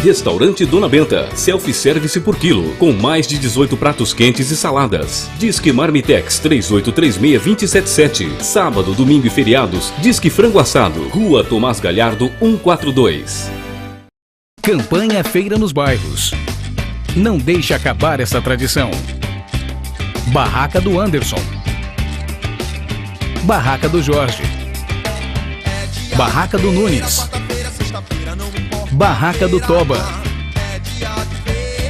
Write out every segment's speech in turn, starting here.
Restaurante Dona Benta, self-service por quilo, com mais de 18 pratos quentes e saladas. Disque Marmitex 3836-277. Sábado, domingo e feriados, Disque Frango Assado, Rua Tomás Galhardo 142. Campanha Feira nos Bairros. Não deixe acabar essa tradição. Barraca do Anderson. Barraca do Jorge. Barraca do Nunes. Barraca do Toba.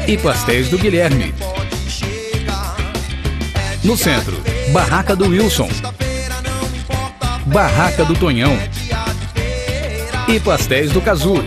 E pastéis do Guilherme. No centro, Barraca do Wilson. Barraca do Tonhão. E pastéis do Cazu.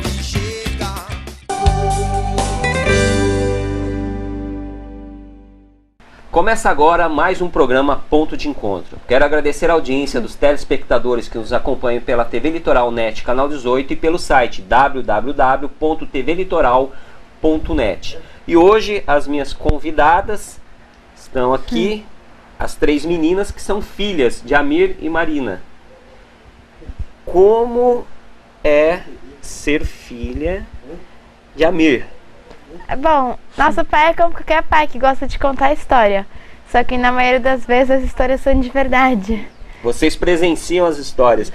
Começa agora mais um programa Ponto de Encontro. Quero agradecer a audiência dos telespectadores que nos acompanham pela TV Litoral Net, canal 18, e pelo site www.tvlitoral.net. E hoje as minhas convidadas estão aqui, as três meninas que são filhas de Amir e Marina. Como é ser filha de Amir? Bom, nosso pai é como qualquer pai que gosta de contar a história. Só que na maioria das vezes as histórias são de verdade. Vocês presenciam as histórias.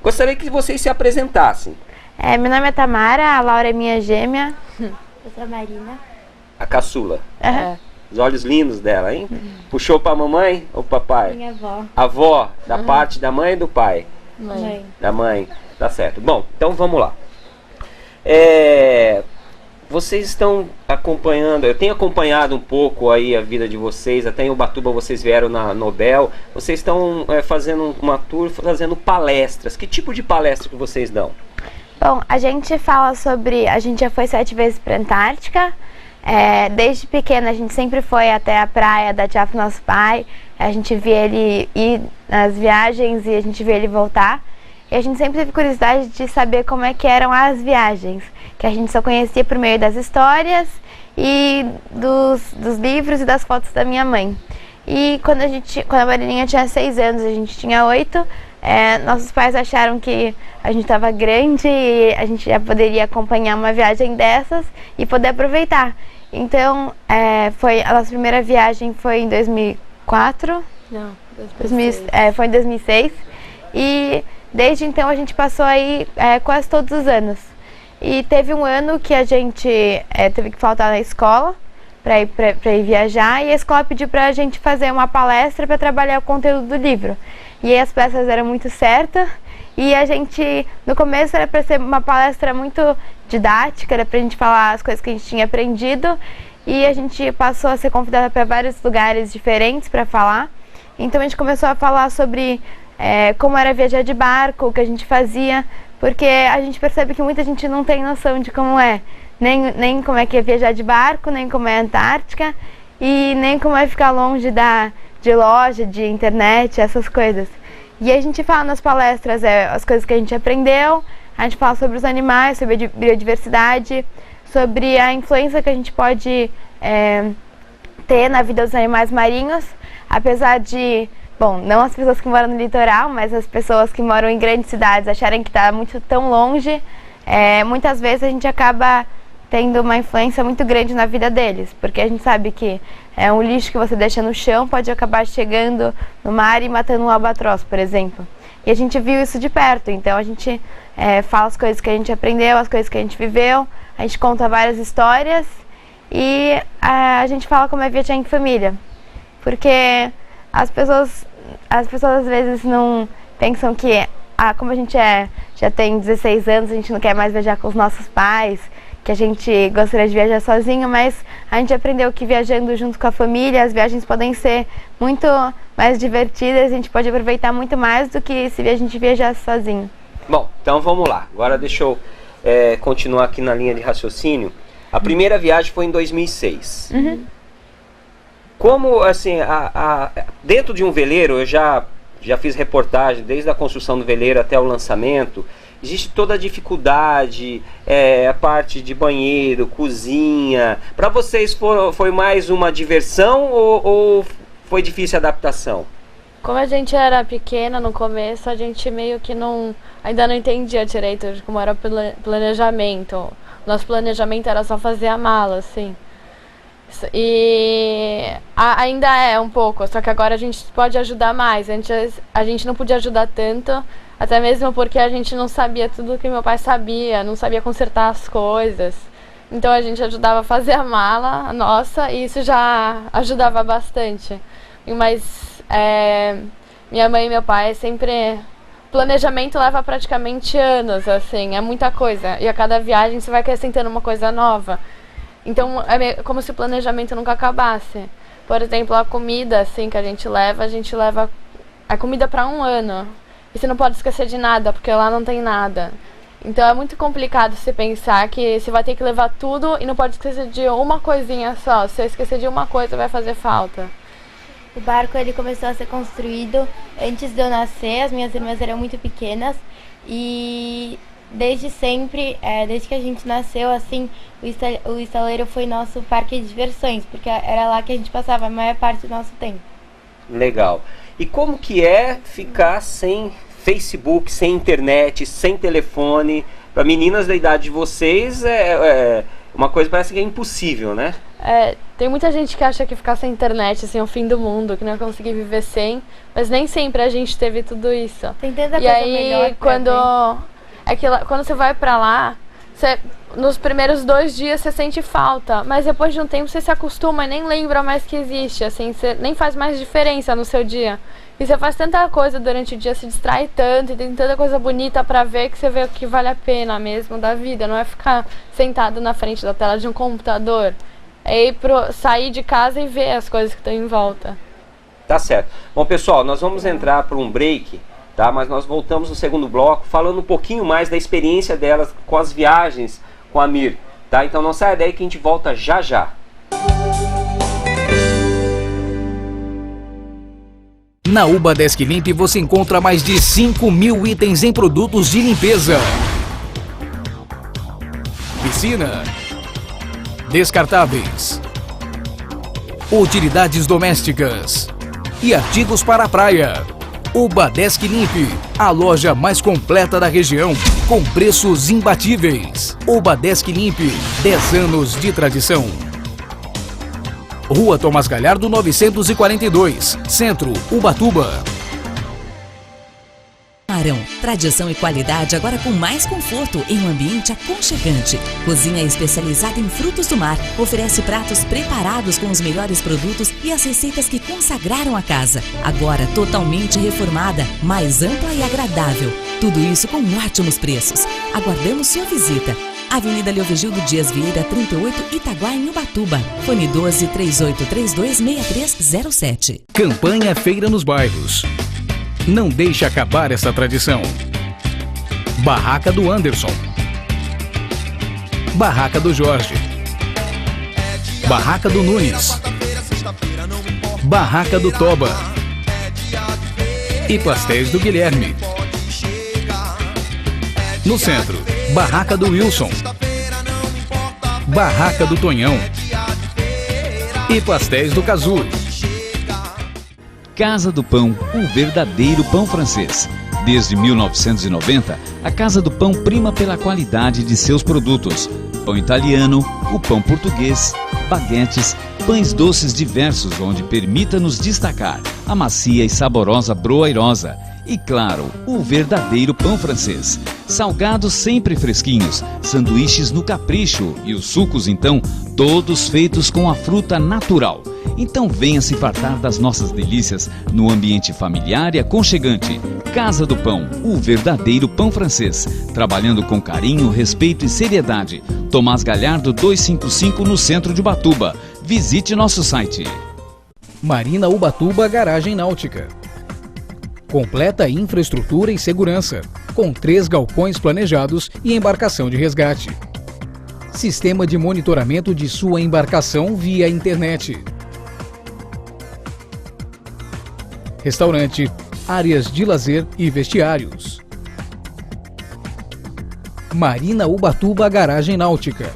Gostaria que vocês se apresentassem. Meu nome é Tamara, a Laura é minha gêmea. Eu sou a Marina. A caçula. Uhum. Os olhos lindos dela, hein? Puxou pra mamãe ou papai? Minha avó. A avó, da parte da mãe e do pai? Mãe. Da mãe. Tá certo. Bom, então vamos lá. Vocês estão acompanhando, eu tenho acompanhado um pouco aí a vida de vocês, até em Ubatuba vocês vieram na Nobel, vocês estão fazendo uma tour, fazendo palestras. Que tipo de palestra que vocês dão? Bom, a gente fala sobre, a gente já foi 7 vezes para a Antártica, desde pequena a gente sempre foi até a praia da Tia pro nosso pai, a gente via ele ir nas viagens e a gente via ele voltar. E a gente sempre teve curiosidade de saber como é que eram as viagens, que a gente só conhecia por meio das histórias e dos livros e das fotos da minha mãe. E quando a Marininha tinha 6 anos, a gente tinha 8, nossos pais acharam que a gente estava grande e a gente já poderia acompanhar uma viagem dessas e poder aproveitar. Então, a nossa primeira viagem foi em 2004? Não, 2006. Foi em 2006. E desde então a gente passou aí quase todos os anos. E teve um ano que a gente teve que faltar na escola para ir viajar, e a escola pediu para a gente fazer uma palestra para trabalhar o conteúdo do livro. E aí as palestras eram muito certas, e a gente, no começo era para ser uma palestra muito didática, era para a gente falar as coisas que a gente tinha aprendido, e a gente passou a ser convidada para vários lugares diferentes para falar. Então a gente começou a falar sobre como era viajar de barco, o que a gente fazia, porque a gente percebe que muita gente não tem noção de como é, nem como é que é viajar de barco, nem como é a Antártica, e nem como é ficar longe de loja, de internet, essas coisas. E a gente fala nas palestras as coisas que a gente aprendeu, a gente fala sobre os animais, sobre a biodiversidade, sobre a influência que a gente pode ter na vida dos animais marinhos, apesar de... Bom, não as pessoas que moram no litoral, mas as pessoas que moram em grandes cidades acharem que está tão longe, muitas vezes a gente acaba tendo uma influência muito grande na vida deles, porque a gente sabe que um lixo que você deixa no chão pode acabar chegando no mar e matando um albatroz, por exemplo. E a gente viu isso de perto, então a gente fala as coisas que a gente aprendeu, as coisas que a gente viveu, a gente conta várias histórias e a gente fala como é viajar em família, porque as pessoas às vezes não pensam que, como a gente já tem 16 anos, a gente não quer mais viajar com os nossos pais, que a gente gostaria de viajar sozinho, mas a gente aprendeu que viajando junto com a família, as viagens podem ser muito mais divertidas, a gente pode aproveitar muito mais do que se a gente viajasse sozinho. Bom, então vamos lá. Agora deixa eu continuar aqui na linha de raciocínio. A primeira viagem foi em 2006. Uhum. Como, assim, dentro de um veleiro, eu já fiz reportagem, desde a construção do veleiro até o lançamento, existe toda a dificuldade, a parte de banheiro, cozinha. Para vocês foi mais uma diversão ou foi difícil a adaptação? Como a gente era pequena no começo, a gente meio que ainda não entendia direito de como era o planejamento. Nosso planejamento era só fazer a mala, assim. E ainda é um pouco, só que agora a gente pode ajudar mais. A gente não podia ajudar tanto, até mesmo porque a gente não sabia tudo que meu pai sabia, não sabia consertar as coisas. Então a gente ajudava a fazer a mala, a nossa, e isso já ajudava bastante. Mas minha mãe e meu pai sempre... Planejamento leva praticamente anos, assim, é muita coisa. E a cada viagem você vai acrescentando uma coisa nova. Então é como se o planejamento nunca acabasse. Por exemplo, a comida, assim, que a gente leva a comida para um ano. E você não pode esquecer de nada, porque lá não tem nada. Então é muito complicado você pensar que você vai ter que levar tudo e não pode esquecer de uma coisinha só. Se você esquecer de uma coisa, vai fazer falta. O barco ele começou a ser construído antes de eu nascer, as minhas irmãs eram muito pequenas e desde sempre, desde que a gente nasceu, assim, o estaleiro foi nosso parque de diversões, porque era lá que a gente passava a maior parte do nosso tempo. Legal. E como que é ficar sem Facebook, sem internet, sem telefone? Para meninas da idade de vocês uma coisa parece que é impossível, né? Tem muita gente que acha que ficar sem internet assim, é o fim do mundo, que não ia conseguir viver sem, mas nem sempre a gente teve tudo isso. Tem tanta e coisa aí, melhor quando você vai pra lá, nos primeiros 2 dias você sente falta, mas depois de um tempo você se acostuma e nem lembra mais que existe, assim, você nem faz mais diferença no seu dia. E você faz tanta coisa durante o dia, se distrai tanto, e tem tanta coisa bonita pra ver, que você vê o que vale a pena mesmo da vida. Não é ficar sentado na frente da tela de um computador. É ir sair de casa e ver as coisas que estão em volta. Tá certo. Bom, pessoal, nós vamos entrar para um break, tá? Mas nós voltamos no segundo bloco, falando um pouquinho mais da experiência delas com as viagens com a Mir, tá? Então não saia daí que a gente volta já já. Na Uba Desk Limp você encontra mais de 5.000 itens em produtos de limpeza. Piscina. Descartáveis. Utilidades domésticas. E artigos para a praia. Uba Desk Limp, a loja mais completa da região, com preços imbatíveis. Uba Desk Limp, 10 anos de tradição. Rua Tomás Galhardo 942, Centro, Ubatuba. Tradição e qualidade agora com mais conforto em um ambiente aconchegante. Cozinha especializada em frutos do mar. Oferece pratos preparados com os melhores produtos e as receitas que consagraram a casa. Agora totalmente reformada, mais ampla e agradável. Tudo isso com ótimos preços. Aguardamos sua visita. Avenida Leovigildo Dias Vieira, 38, Itaguá, em Ubatuba. Fone 12 3832 6307. Campanha Feira nos Bairros. Não deixe acabar essa tradição. Barraca do Anderson. Barraca do Jorge. Barraca do Nunes. Barraca do Toba. E Pastéis do Guilherme. No centro, Barraca do Wilson. Barraca do Tonhão. E Pastéis do Cazu. Casa do Pão, o verdadeiro pão francês. Desde 1990, a Casa do Pão prima pela qualidade de seus produtos. Pão italiano, o pão português, baguetes, pães doces diversos onde permita nos destacar a macia e saborosa broairosa. E claro, o verdadeiro pão francês. Salgados sempre fresquinhos, sanduíches no capricho e os sucos então, todos feitos com a fruta natural. Então venha se fartar das nossas delícias no ambiente familiar e aconchegante. Casa do Pão, o verdadeiro pão francês. Trabalhando com carinho, respeito e seriedade. Tomás Galhardo 255 no centro de Ubatuba. Visite nosso site. Marina Ubatuba Garagem Náutica. Completa infraestrutura e segurança, com 3 galpões planejados e embarcação de resgate. Sistema de monitoramento de sua embarcação via internet. Restaurante, áreas de lazer e vestiários. Marina Ubatuba Garagem Náutica.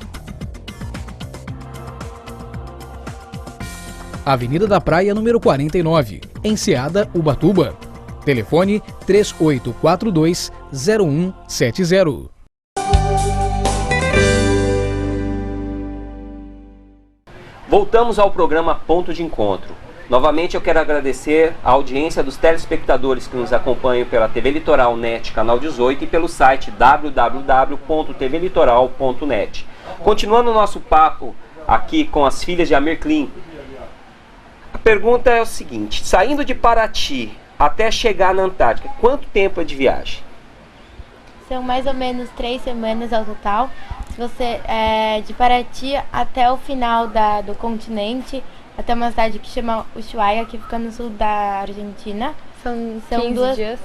Avenida da Praia, número 49, Enseada, Ubatuba. Telefone 3842-0170. Voltamos ao programa Ponto de Encontro. Novamente eu quero agradecer a audiência dos telespectadores que nos acompanham pela TV Litoral Net, canal 18, e pelo site www.tvlitoral.net. Continuando o nosso papo aqui com as filhas de Amir Klin, a pergunta é o seguinte: saindo de Paraty até chegar na Antártica, quanto tempo é de viagem? São mais ou menos 3 semanas ao total. Se você de Paraty até o final do continente, até uma cidade que chama Ushuaia, que fica no sul da Argentina. São 15 dias.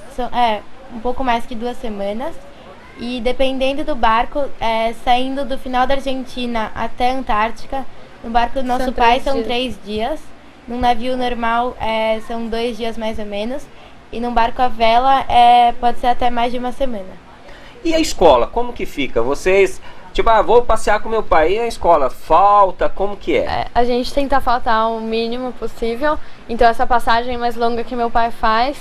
Um pouco mais que 2 semanas. E dependendo do barco, saindo do final da Argentina até a Antártica, no barco do nosso pai são 3 dias. Num navio normal são 2 dias mais ou menos. E num barco à vela pode ser até mais de 1 semana. E a escola, como que fica? Vocês, tipo, vou passear com meu pai, e a escola falta, como que é? A gente tenta faltar o mínimo possível, então essa passagem mais longa que meu pai faz,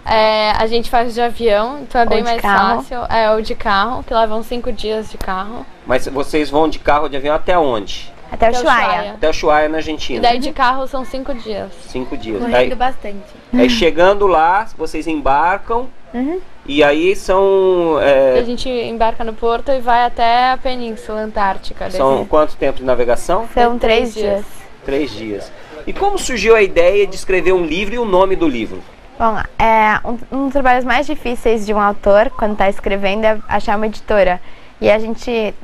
a gente faz de avião, então é bem mais fácil. Ou de carro, que levam 5 dias de carro. Mas vocês vão de carro ou de avião até onde? Até Ushuaia. Até Ushuaia, na Argentina. E daí de carro são 5 dias. 5 dias. Correndo bastante. Aí chegando lá, vocês embarcam, e aí são... A gente embarca no porto e vai até a Península Antártica. São quanto tempo de navegação? São 3 dias. 3 dias. E como surgiu a ideia de escrever um livro e o nome do livro? Bom, um dos trabalhos mais difíceis de um autor, quando está escrevendo, é achar uma editora. E a gente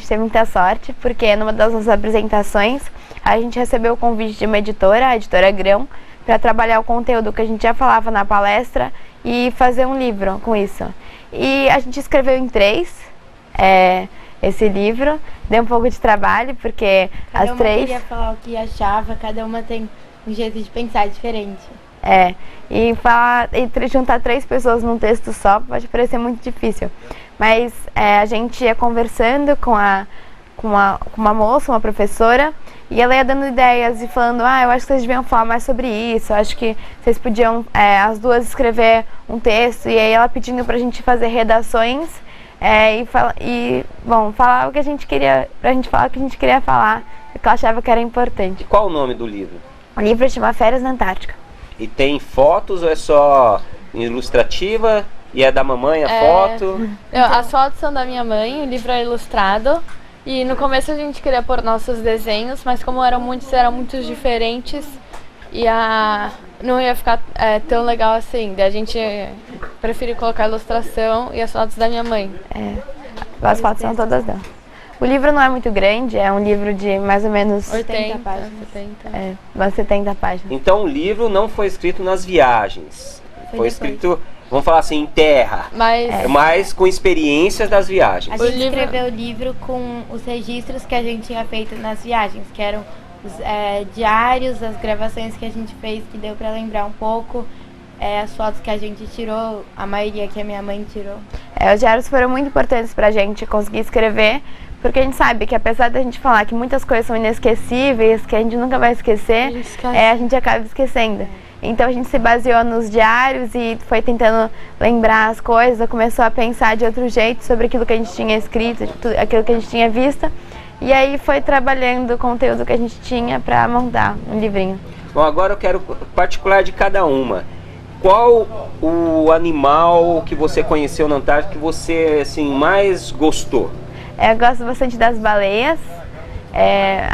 teve muita sorte, porque numa das nossas apresentações, a gente recebeu o convite de uma editora, a editora Grão, para trabalhar o conteúdo que a gente já falava na palestra e fazer um livro com isso. E a gente escreveu em 3 esse livro, deu um pouco de trabalho, porque cada as 3... queria falar o que achava, cada uma tem um jeito de pensar diferente. E juntar 3 pessoas num texto só pode parecer muito difícil. Mas a gente ia conversando com uma moça, uma professora, e ela ia dando ideias e falando, eu acho que vocês deviam falar mais sobre isso, eu acho que vocês podiam, as duas, escrever um texto, e aí ela pedindo pra gente fazer redações falar o que a gente queria, pra gente falar o que a gente queria falar, o que ela achava que era importante. E qual o nome do livro? O livro chama Férias na Antártica. E tem fotos ou é só ilustrativa? E é da mamãe a foto? As fotos são da minha mãe, o livro é ilustrado. E no começo a gente queria pôr nossos desenhos, mas como eram muitos diferentes, não ia ficar tão legal assim. Daí a gente preferiu colocar a ilustração e as fotos da minha mãe. As fotos são todas dela. O livro não é muito grande, é um livro de mais ou menos 80 páginas. Umas 70 páginas. Então o livro não foi escrito nas viagens, foi escrito, vamos falar assim, em terra, mas com experiências das viagens. A gente escreveu o livro com os registros que a gente tinha feito nas viagens, que eram os diários, as gravações que a gente fez, que deu para lembrar um pouco, as fotos que a gente tirou, a maioria que a minha mãe tirou. Os diários foram muito importantes pra gente conseguir escrever, porque a gente sabe que apesar da gente falar que muitas coisas são inesquecíveis, que a gente nunca vai esquecer, a gente acaba esquecendo. Então a gente se baseou nos diários e foi tentando lembrar as coisas, começou a pensar de outro jeito sobre aquilo que a gente tinha escrito, aquilo que a gente tinha visto. E aí foi trabalhando o conteúdo que a gente tinha para montar um livrinho. Bom, agora eu quero particular de cada uma. Qual o animal que você conheceu na Antártica que você assim, mais gostou? Eu gosto bastante das baleias,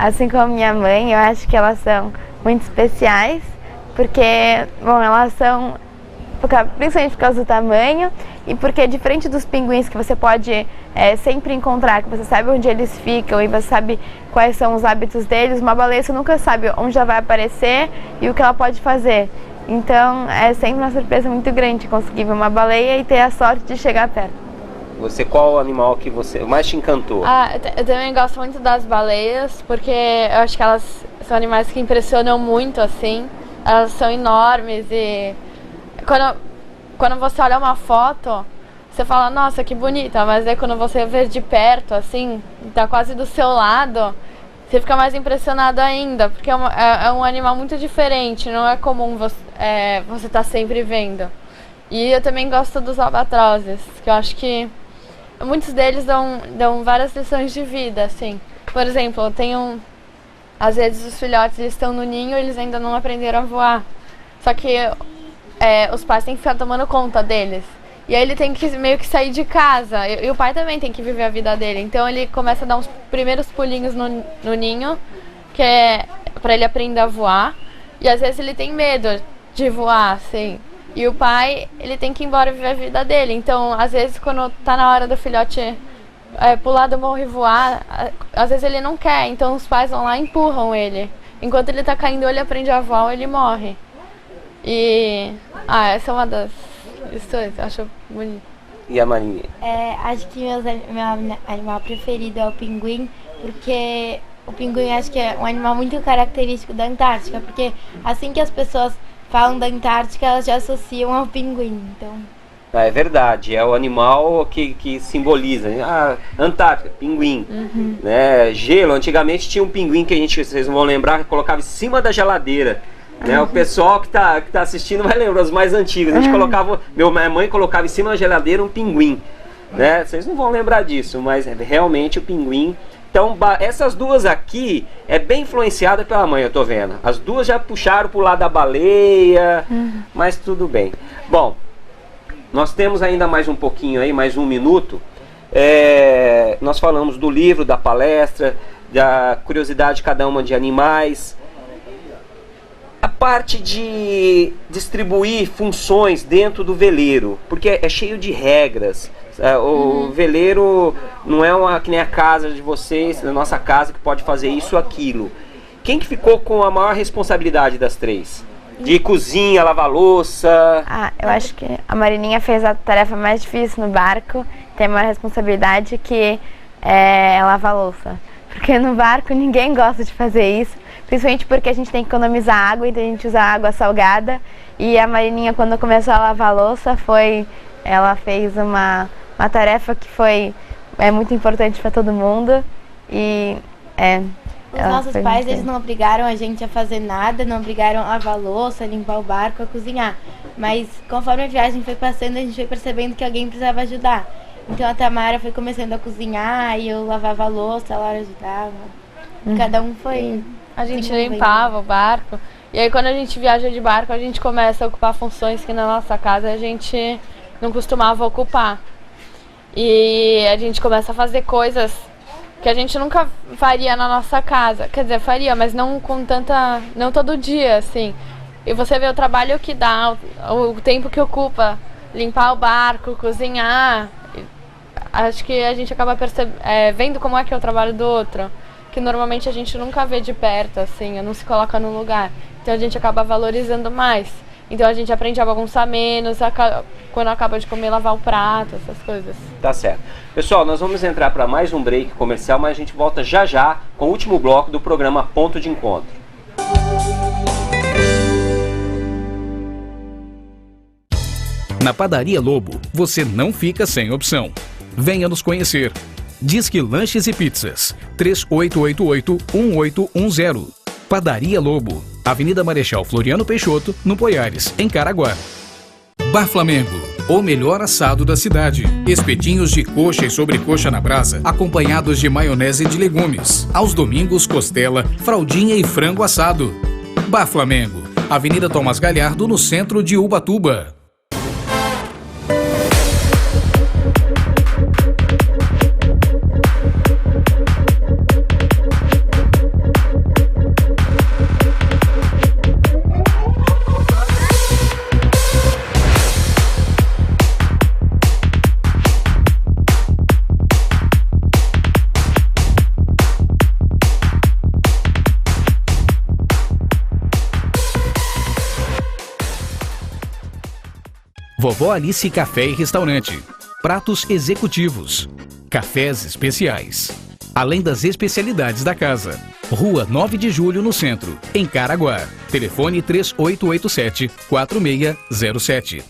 assim como minha mãe, eu acho que elas são muito especiais, porque, elas são, principalmente por causa do tamanho, e porque diferente dos pinguins que você pode sempre encontrar, que você sabe onde eles ficam e você sabe quais são os hábitos deles, uma baleia você nunca sabe onde ela vai aparecer e o que ela pode fazer. Então é sempre uma surpresa muito grande conseguir ver uma baleia e ter a sorte de chegar perto. Você, qual o animal que você mais te encantou? Eu também gosto muito das baleias, porque eu acho que elas são animais que impressionam muito, assim. Elas são enormes e quando você olha uma foto, você fala, nossa, que bonita, mas aí quando você vê de perto, assim, tá quase do seu lado, você fica mais impressionado ainda, porque é um animal muito diferente, não é comum você tá sempre vendo. E eu também gosto dos albatrozes, que eu acho que muitos deles dão várias lições de vida, assim. Por exemplo, tem às vezes os filhotes eles estão no ninho e eles ainda não aprenderam a voar. Só que os pais têm que ficar tomando conta deles. E aí ele tem que meio que sair de casa. E o pai também tem que viver a vida dele. Então ele começa a dar uns primeiros pulinhos no ninho, que é pra ele aprender a voar. E às vezes ele tem medo de voar, assim. E o pai, ele tem que ir embora e viver a vida dele. Então, às vezes, quando tá na hora do filhote pular do morro e voar, às vezes ele não quer. Então os pais vão lá e empurram ele. Enquanto ele tá caindo, ele aprende a voar ou ele morre. E essa é uma das histórias, eu acho bonito. E a Marinha? Acho que meu animal preferido é o pinguim, porque o pinguim acho que é um animal muito característico da Antártica, porque assim que as pessoas falam da Antártica, elas já associam ao pinguim, então... É verdade, é o animal que simboliza, né? Antártica, pinguim, né? Gelo, antigamente tinha um pinguim que vocês não vão lembrar, que colocava em cima da geladeira. Né? O pessoal que tá assistindo vai lembrar, os mais antigos. A gente colocava, minha mãe colocava em cima da geladeira um pinguim, né? Vocês não vão lembrar disso, mas realmente o pinguim. Então essas duas aqui é bem influenciada pela mãe, eu tô vendo. As duas já puxaram pro lado da baleia, mas tudo bem. Bom, nós temos ainda mais um pouquinho aí, mais 1 minuto. Nós falamos do livro, da palestra, da curiosidade de cada uma de animais. A parte de distribuir funções dentro do veleiro, porque é cheio de regras. O veleiro não é que nem a casa de vocês, a nossa casa, que pode fazer isso ou aquilo. Quem que ficou com a maior responsabilidade das três? De cozinha, lavar louça? Eu acho que a Marininha fez a tarefa mais difícil no barco, tem a maior responsabilidade, que é lavar louça. Porque no barco ninguém gosta de fazer isso. Principalmente porque a gente tem que economizar água, então a gente usa água salgada. E a Marininha, quando começou a lavar a louça, ela fez uma tarefa que foi muito importante para todo mundo. E os nossos pais, eles não obrigaram a gente a fazer nada, não obrigaram a lavar a louça, a limpar o barco, a cozinhar. Mas conforme a viagem foi passando, a gente foi percebendo que alguém precisava ajudar. Então a Tamara foi começando a cozinhar e eu lavava a louça, a Laura ajudava. Cada um foi... A gente limpava o barco. E aí quando a gente viaja de barco, a gente começa a ocupar funções que na nossa casa a gente não costumava ocupar. E a gente começa a fazer coisas que a gente nunca faria na nossa casa. Quer dizer, faria, mas não com tanta... não todo dia, assim. E você vê o trabalho que dá, o tempo que ocupa limpar o barco, cozinhar. Acho que a gente acaba vendo como é que é o trabalho do outro, que normalmente a gente nunca vê de perto, assim, não se coloca no lugar. Então a gente acaba valorizando mais. Então a gente aprende a bagunçar menos, quando acaba de comer, lavar o prato, essas coisas. Tá certo. Pessoal, nós vamos entrar para mais um break comercial, mas a gente volta já com o último bloco do programa Ponto de Encontro. Na Padaria Lobo, você não fica sem opção. Venha nos conhecer. Disque Lanches e Pizzas, 3888-1810. Padaria Lobo, Avenida Marechal Floriano Peixoto, no Poiares, em Caraguá. Bar Flamengo, o melhor assado da cidade. Espetinhos de coxa e sobrecoxa na brasa, acompanhados de maionese de legumes. Aos domingos, costela, fraldinha e frango assado. Bar Flamengo, Avenida Tomás Galhardo, no centro de Ubatuba. Vovó Alice Café e Restaurante. Pratos executivos. Cafés especiais. Além das especialidades da casa. Rua 9 de Julho, no centro, em Caraguá. Telefone 3887-4607.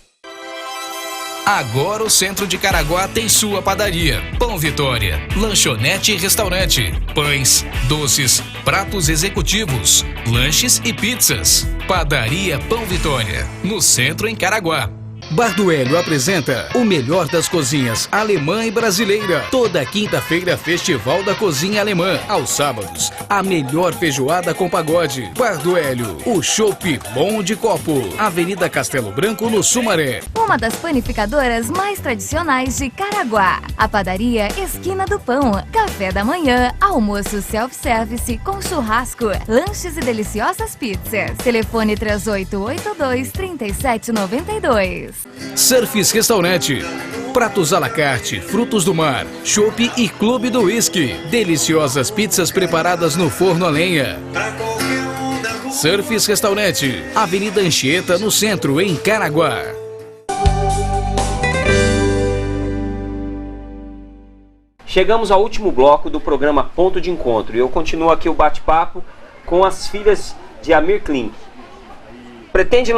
Agora o centro de Caraguá tem sua padaria. Pão Vitória, lanchonete e restaurante. Pães, doces, pratos executivos, lanches e pizzas. Padaria Pão Vitória, no centro em Caraguá. Bar do Hélio apresenta o melhor das cozinhas alemã e brasileira. Toda quinta-feira, Festival da Cozinha Alemã. Aos sábados, a melhor feijoada com pagode. Bar do Hélio, o chopp bom de copo. Avenida Castelo Branco, no Sumaré. Uma das panificadoras mais tradicionais de Caraguá. A padaria Esquina do Pão. Café da manhã, almoço self-service com churrasco, lanches e deliciosas pizzas. Telefone 3882-3792. Surfs Restaurante. Pratos à la carte, frutos do mar, chopp e clube do whisky. Deliciosas pizzas preparadas no forno a lenha. Surfs Restaurante. Avenida Anchieta, no centro, em Caraguá. Chegamos ao último bloco do programa Ponto de Encontro e eu continuo aqui o bate-papo com as filhas de Amir Klink. Pretende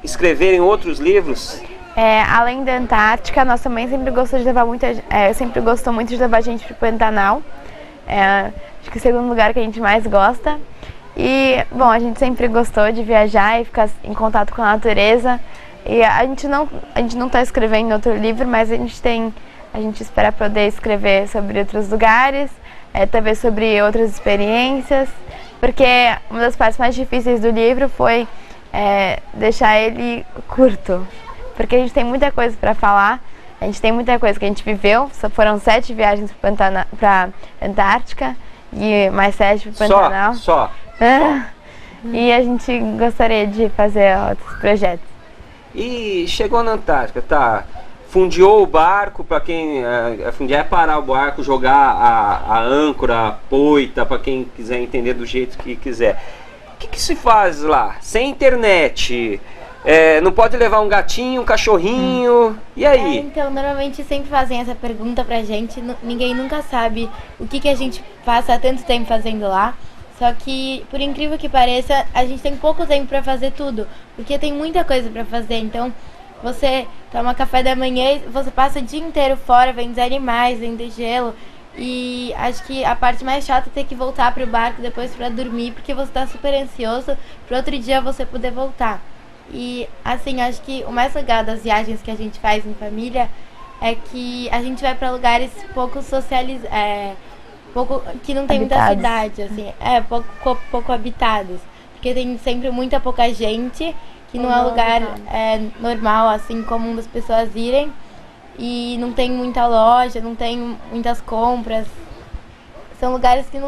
escreverem outros livros? Além da Antártica, nossa mãe sempre gostou de levar sempre gostou muito de levar a gente para o Pantanal. Acho que é o segundo lugar que a gente mais gosta. E, bom, a gente sempre gostou de viajar e ficar em contato com a natureza. E a gente não está escrevendo outro livro, mas a gente espera poder escrever sobre outros lugares, talvez sobre outras experiências, porque uma das partes mais difíceis do livro foi deixar ele curto, porque a gente tem muita coisa para falar, a gente tem muita coisa que a gente viveu, foram 7 viagens para Antártica e mais 7 para o Pantanal. Só. E a gente gostaria de fazer outros projetos. E chegou na Antártica, tá? Fundiou o barco, para quem fundiar é parar o barco, jogar a âncora, a poita, para quem quiser entender do jeito que quiser. O que se faz lá? Sem internet, não pode levar um gatinho, um cachorrinho, e aí? Então, normalmente sempre fazem essa pergunta pra gente, ninguém nunca sabe o que a gente passa há tanto tempo fazendo lá. Só que, por incrível que pareça, a gente tem pouco tempo pra fazer tudo, porque tem muita coisa pra fazer, então você toma café da manhã e você passa o dia inteiro fora, vendo os animais, vendo gelo. E acho que a parte mais chata é ter que voltar pro barco depois pra dormir, porque você tá super ansioso pro outro dia você poder voltar. E assim, acho que o mais legal das viagens que a gente faz em família é que a gente vai pra lugares pouco que não tem muita cidade, assim, pouco habitados. Porque tem sempre muita pouca gente, que não é um lugar normal, assim, comum das pessoas irem. E não tem muita loja, não tem muitas compras. São lugares que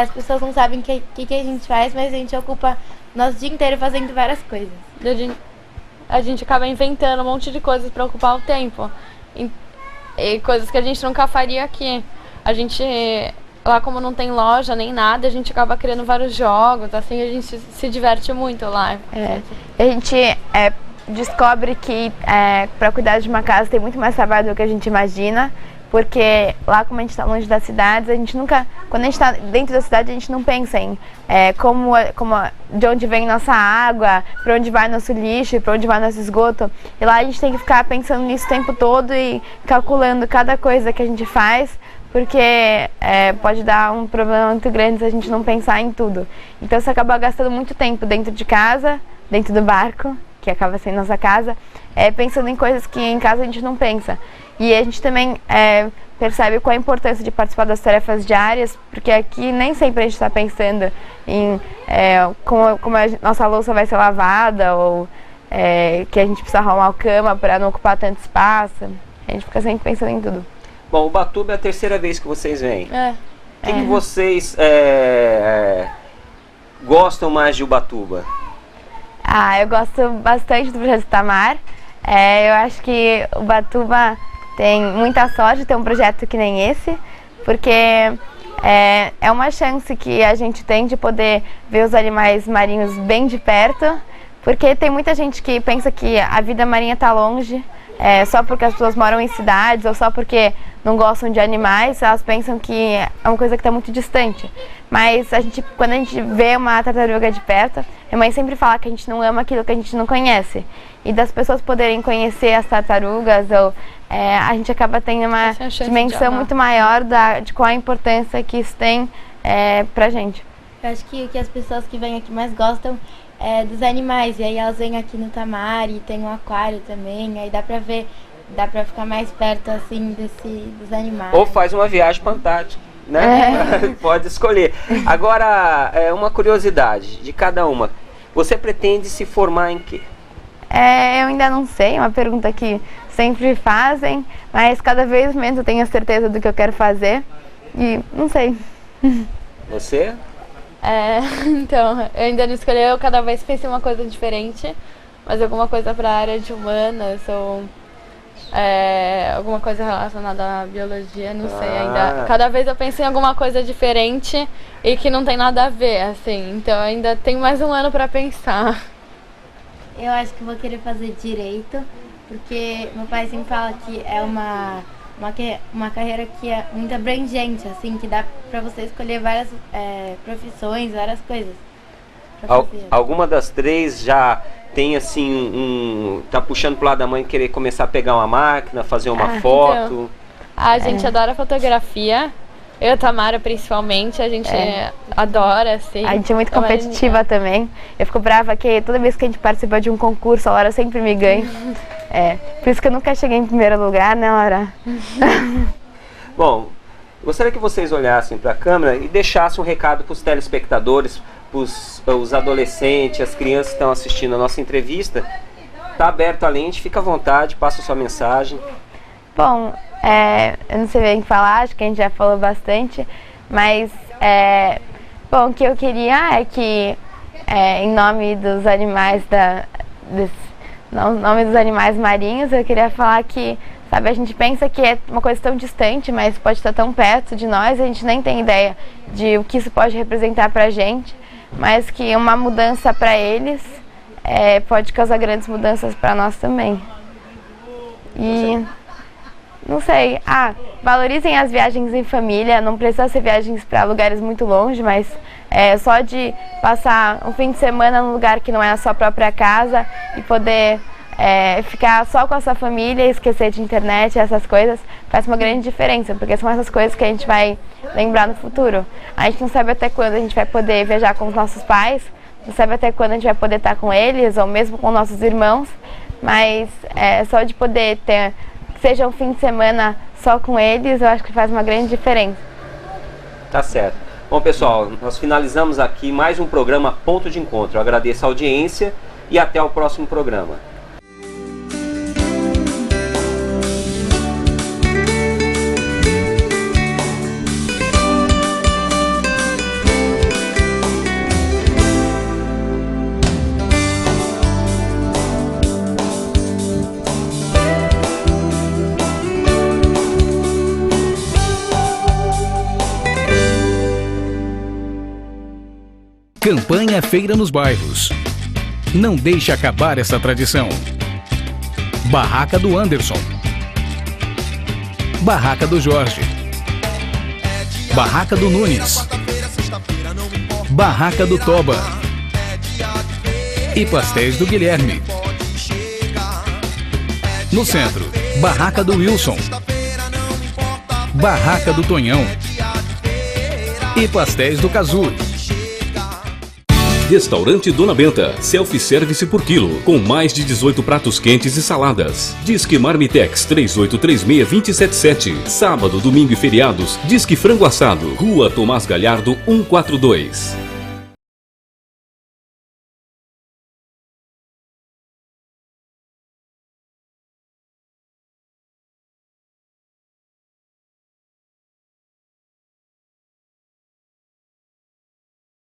as pessoas não sabem o que a gente faz, mas a gente ocupa nosso dia inteiro fazendo várias coisas. A gente acaba inventando um monte de coisas para ocupar o tempo. E coisas que a gente nunca faria aqui. A gente, lá como não tem loja nem nada, a gente acaba criando vários jogos, assim, a gente se diverte muito lá. A gente descobre que para cuidar de uma casa tem muito mais trabalho do que a gente imagina, porque lá, como a gente está longe das cidades, a gente nunca, quando a gente está dentro da cidade, a gente não pensa em de onde vem nossa água, para onde vai nosso lixo, para onde vai nosso esgoto. E lá a gente tem que ficar pensando nisso o tempo todo e calculando cada coisa que a gente faz, porque pode dar um problema muito grande se a gente não pensar em tudo. Então você acaba gastando muito tempo dentro de casa, dentro do barco, que acaba sendo nossa casa, pensando em coisas que em casa a gente não pensa. E a gente também percebe qual a importância de participar das tarefas diárias, porque aqui nem sempre a gente está pensando em como a nossa louça vai ser lavada, ou que a gente precisa arrumar a cama para não ocupar tanto espaço. A gente fica sempre pensando em tudo. Bom, Ubatuba é a terceira vez que vocês vêm. O que vocês gostam mais de Ubatuba? Eu gosto bastante do projeto Tamar. Eu acho que Ubatuba tem muita sorte de ter um projeto que nem esse, porque é uma chance que a gente tem de poder ver os animais marinhos bem de perto, porque tem muita gente que pensa que a vida marinha está longe, só porque as pessoas moram em cidades ou só porque não gostam de animais, elas pensam que é uma coisa que está muito distante. Mas quando a gente vê uma tartaruga de perto, a mãe sempre fala que a gente não ama aquilo que a gente não conhece. E das pessoas poderem conhecer as tartarugas, a gente acaba tendo uma dimensão muito maior de qual a importância que isso tem pra gente. Eu acho que o que as pessoas que vêm aqui mais gostam é dos animais. E aí elas vêm aqui no Tamari, tem um aquário também, aí dá pra ficar mais perto, assim, dos animais. Ou faz uma viagem para a Antártica, né? Pode escolher. Agora, uma curiosidade de cada uma. Você pretende se formar em quê? Eu ainda não sei, é uma pergunta que sempre fazem, mas cada vez menos eu tenho a certeza do que eu quero fazer e não sei. Você? Então, eu ainda não escolhi, eu cada vez pensei em uma coisa diferente, mas alguma coisa para a área de humanas ou alguma coisa relacionada à biologia, não sei ainda. Cada vez eu penso em alguma coisa diferente e que não tem nada a ver, assim, então ainda tenho mais um ano para pensar. Eu acho que vou querer fazer direito, porque meu pai sempre fala que é uma carreira que é muito abrangente, assim, que dá pra você escolher várias profissões, várias coisas. Alguma das três já tem, assim, tá puxando pro lado da mãe querer começar a pegar uma máquina, fazer uma foto? Então, a gente adora fotografia. Eu e a Tamara, principalmente, a gente adora, assim. A gente é muito competitiva também. Eu fico brava que toda vez que a gente participa de um concurso, a Laura sempre me ganha. Por isso que eu nunca cheguei em primeiro lugar, né, Laura? Bom, gostaria que vocês olhassem para a câmera e deixassem um recado para os telespectadores, para os adolescentes, as crianças que estão assistindo a nossa entrevista. Está aberto a lente, fica à vontade, passa a sua mensagem. Bom, eu não sei bem o que falar, acho que a gente já falou bastante, mas bom, o que eu queria é que em nome dos animais nome dos animais marinhos, eu queria falar que, sabe, a gente pensa que é uma coisa tão distante, mas pode estar tão perto de nós, a gente nem tem ideia de o que isso pode representar pra gente, mas que uma mudança para eles pode causar grandes mudanças para nós também. E não sei, valorizem as viagens em família, não precisa ser viagens para lugares muito longe, mas só de passar um fim de semana num lugar que não é a sua própria casa e poder ficar só com a sua família, esquecer de internet, essas coisas, faz uma grande diferença, porque são essas coisas que a gente vai lembrar no futuro. A gente não sabe até quando a gente vai poder viajar com os nossos pais, não sabe até quando a gente vai poder estar com eles, ou mesmo com nossos irmãos, mas só de poder ter, seja um fim de semana só com eles, eu acho que faz uma grande diferença. Tá certo. Bom, pessoal, nós finalizamos aqui mais um programa Ponto de Encontro. Eu agradeço a audiência e até o próximo programa. Campanha Feira nos Bairros. Não deixe acabar essa tradição. Barraca do Anderson. Barraca do Jorge. Barraca do Nunes. Barraca do Toba. E Pastéis do Guilherme. No centro, Barraca do Wilson. Barraca do Tonhão. E Pastéis do Cazu. Restaurante Dona Benta, self-service por quilo, com mais de 18 pratos quentes e saladas. Disque Marmitex 3836-277. Sábado, domingo e feriados, Disque Frango Assado, Rua Tomás Galhardo 142.